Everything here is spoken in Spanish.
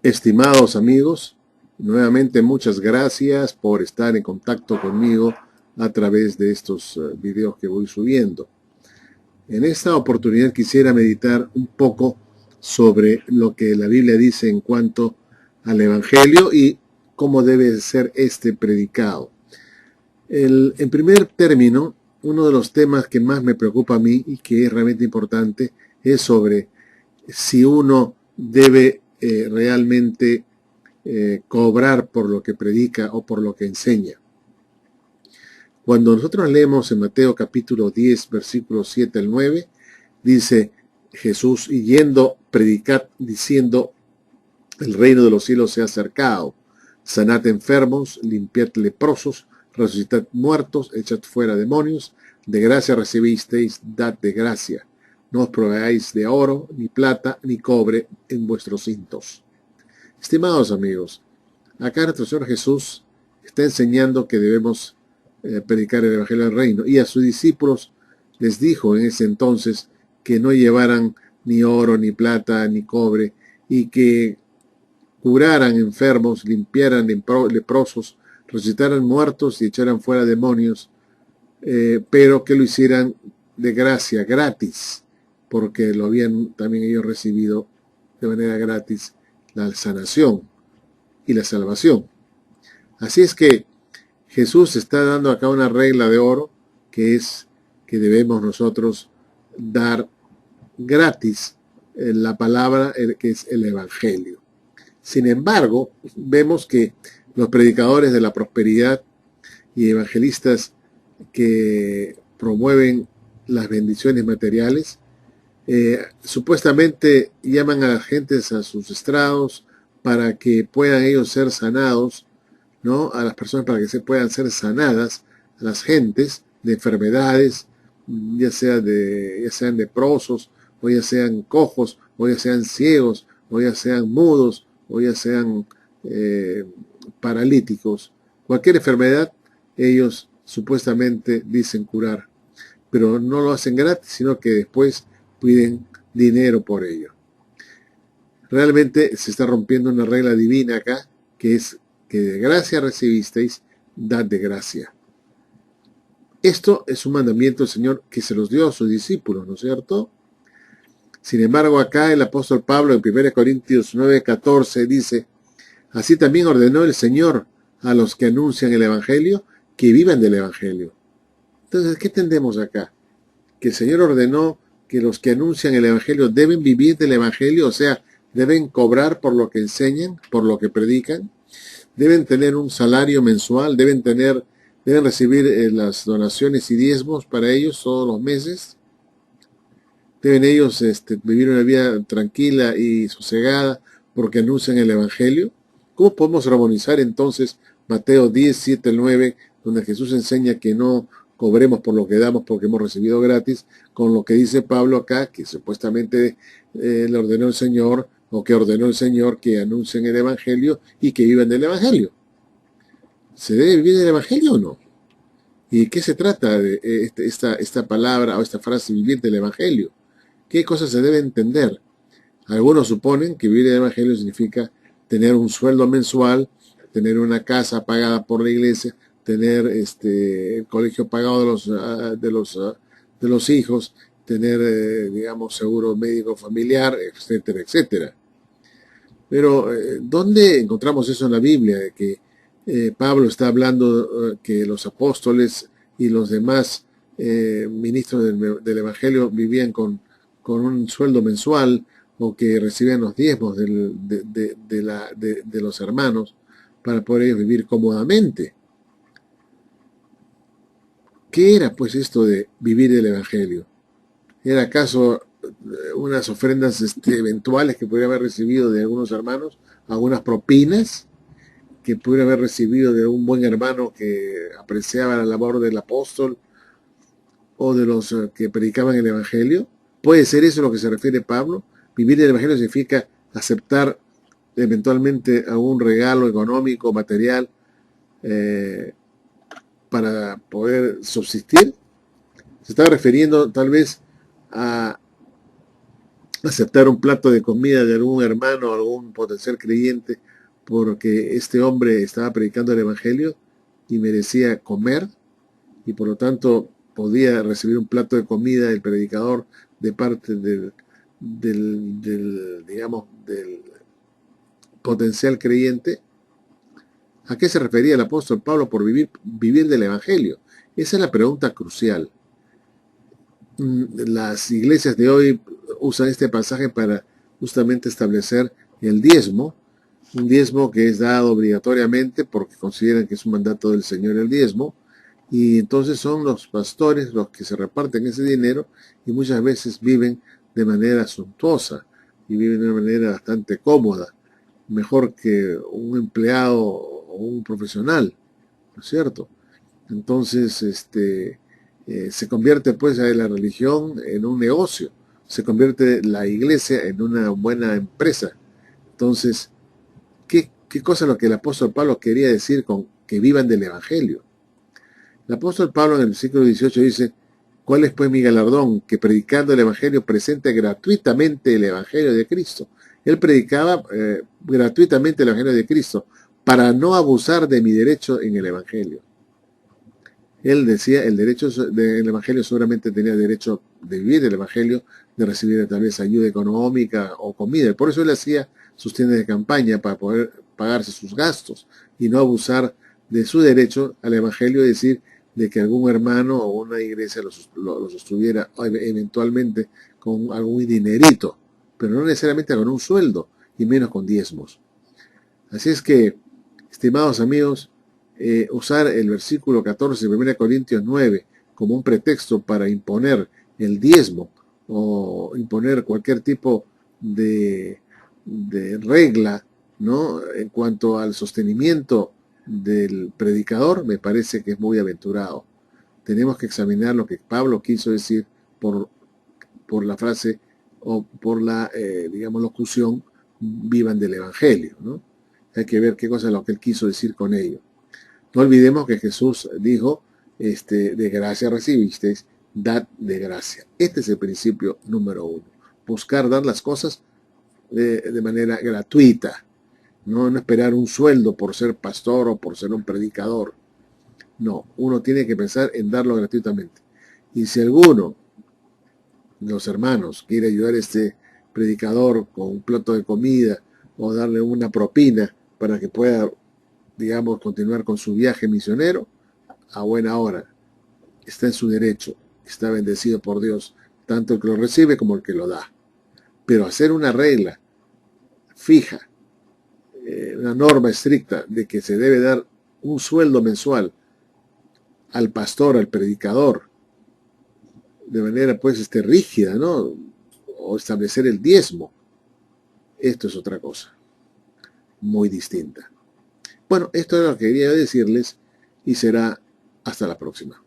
Estimados amigos, nuevamente muchas gracias por estar en contacto conmigo a través de estos videos que voy subiendo. En esta oportunidad quisiera meditar un poco sobre lo que la Biblia dice en cuanto al Evangelio y cómo debe ser este predicado. En primer término, uno de los temas que más me preocupa a mí y que es realmente importante es sobre si uno debe realmente cobrar por lo que predica o por lo que enseña. Cuando nosotros leemos en Mateo capítulo 10, versículos 7 al 9, dice Jesús, y yendo, predicad diciendo, el reino de los cielos se ha acercado, sanad enfermos, limpiad leprosos, resucitad muertos, echad fuera demonios, de gracia recibisteis, dad de gracia. No os proveáis de oro, ni plata, ni cobre en vuestros cintos. Estimados amigos, acá nuestro Señor Jesús está enseñando que debemos predicar el Evangelio del Reino. Y a sus discípulos les dijo en ese entonces que no llevaran ni oro, ni plata, ni cobre, y que curaran enfermos, limpiaran leprosos, resucitaran muertos y echaran fuera demonios, pero que lo hicieran de gracia, gratis, porque lo habían también ellos recibido de manera gratis la sanación y la salvación. Así es que Jesús está dando acá una regla de oro, que es que debemos nosotros dar gratis la palabra que es el Evangelio. Sin embargo, vemos que los predicadores de la prosperidad y evangelistas que promueven las bendiciones materiales, supuestamente llaman a las gentes a sus estrados para que puedan ellos ser sanados, ¿no? A las personas para que se puedan ser sanadas, a las gentes de enfermedades, ya sean leprosos, o ya sean cojos, o ya sean ciegos, o ya sean mudos, o ya sean paralíticos. Cualquier enfermedad ellos supuestamente dicen curar, pero no lo hacen gratis, sino que después piden dinero por ello. Realmente se está rompiendo una regla divina acá, que es que de gracia recibisteis, dad de gracia. Esto es un mandamiento del Señor que se los dio a sus discípulos, ¿no es cierto? Sin embargo, acá el apóstol Pablo en 1 Corintios 9:14 dice, así también ordenó el Señor a los que anuncian el Evangelio que vivan del Evangelio. Entonces, ¿qué entendemos acá? Que el Señor ordenó que los que anuncian el Evangelio deben vivir del Evangelio, o sea, deben cobrar por lo que enseñan, por lo que predican, deben tener un salario mensual, deben recibir las donaciones y diezmos para ellos todos los meses, deben ellos vivir una vida tranquila y sosegada porque anuncian el Evangelio. ¿Cómo podemos armonizar entonces Mateo 10, 7 al 9, donde Jesús enseña que no cobremos por lo que damos porque hemos recibido gratis, con lo que dice Pablo acá, que supuestamente le ordenó el Señor, o que ordenó el Señor que anuncien el Evangelio y que vivan del Evangelio? ¿Se debe vivir del Evangelio o no? ¿Y de qué se trata de esta palabra o esta frase, vivir del Evangelio? ¿Qué cosas se debe entender? Algunos suponen que vivir del Evangelio significa tener un sueldo mensual, tener una casa pagada por la iglesia, tener el colegio pagado de los hijos, tener, digamos, seguro médico familiar, etcétera, etcétera. Pero, ¿dónde encontramos eso en la Biblia? De que Pablo está hablando que los apóstoles y los demás ministros del Evangelio vivían con un sueldo mensual, o que recibían los diezmos de los hermanos para poder ellos vivir cómodamente. ¿Qué era pues esto de vivir del Evangelio? ¿Era acaso unas ofrendas eventuales que podría haber recibido de algunos hermanos? ¿Algunas propinas que pudiera haber recibido de un buen hermano que apreciaba la labor del apóstol? o de los que predicaban el Evangelio. ¿Puede ser eso a lo que se refiere Pablo? Vivir el Evangelio significa aceptar eventualmente algún regalo económico, material, para poder subsistir. Se está refiriendo tal vez a aceptar un plato de comida de algún hermano o algún potencial creyente porque este hombre estaba predicando el Evangelio y merecía comer y por lo tanto podía recibir un plato de comida del predicador de parte digamos, del potencial creyente. ¿A qué se refería el apóstol Pablo por vivir del Evangelio? Esa es la pregunta crucial. Las iglesias de hoy usan este pasaje para justamente establecer el diezmo, un diezmo que es dado obligatoriamente porque consideran que es un mandato del Señor el diezmo, y entonces son los pastores los que se reparten ese dinero y muchas veces viven de manera suntuosa y viven de una manera bastante cómoda, mejor que un empleado o un profesional, ¿no es cierto? Entonces, se convierte pues la religión en un negocio, se convierte la iglesia en una buena empresa. Entonces, ¿qué cosa es lo que el apóstol Pablo quería decir con que vivan del Evangelio? El apóstol Pablo en el versículo 18 dice, ¿cuál es pues mi galardón? Que predicando el Evangelio presente gratuitamente el Evangelio de Cristo. Él predicaba gratuitamente el Evangelio de Cristo para no abusar de mi derecho en el Evangelio. Él decía, el derecho del Evangelio seguramente tenía derecho de vivir el Evangelio, de recibir tal vez ayuda económica o comida. Por eso él hacía sus tiendas de campaña para poder pagarse sus gastos y no abusar de su derecho al Evangelio y decir de que algún hermano o una iglesia lo sostuviera eventualmente con algún dinerito, pero no necesariamente con un sueldo y menos con diezmos. Así es que, estimados amigos, usar el versículo 14 de 1 Corintios 9 como un pretexto para imponer el diezmo o imponer cualquier tipo de regla, ¿no?, en cuanto al sostenimiento del predicador, me parece que es muy aventurado. Tenemos que examinar lo que Pablo quiso decir por la frase o por la, digamos, locución, vivan del Evangelio, ¿no? Hay que ver qué cosa es lo que él quiso decir con ello. No olvidemos que Jesús dijo, de gracia recibisteis, dad de gracia. Este es el principio número 1. Buscar dar las cosas de manera gratuita. No esperar un sueldo por ser pastor o por ser un predicador. No, uno tiene que pensar en darlo gratuitamente. Y si alguno de los hermanos quiere ayudar a este predicador con un plato de comida o darle una propina para que pueda, digamos, continuar con su viaje misionero, a buena hora. Está en su derecho, está bendecido por Dios, tanto el que lo recibe como el que lo da. Pero hacer una regla fija, una norma estricta de que se debe dar un sueldo mensual al pastor, al predicador, de manera pues rígida, ¿no?, o establecer el diezmo, esto es otra cosa, muy distinta. Bueno, esto es lo que quería decirles y será hasta la próxima.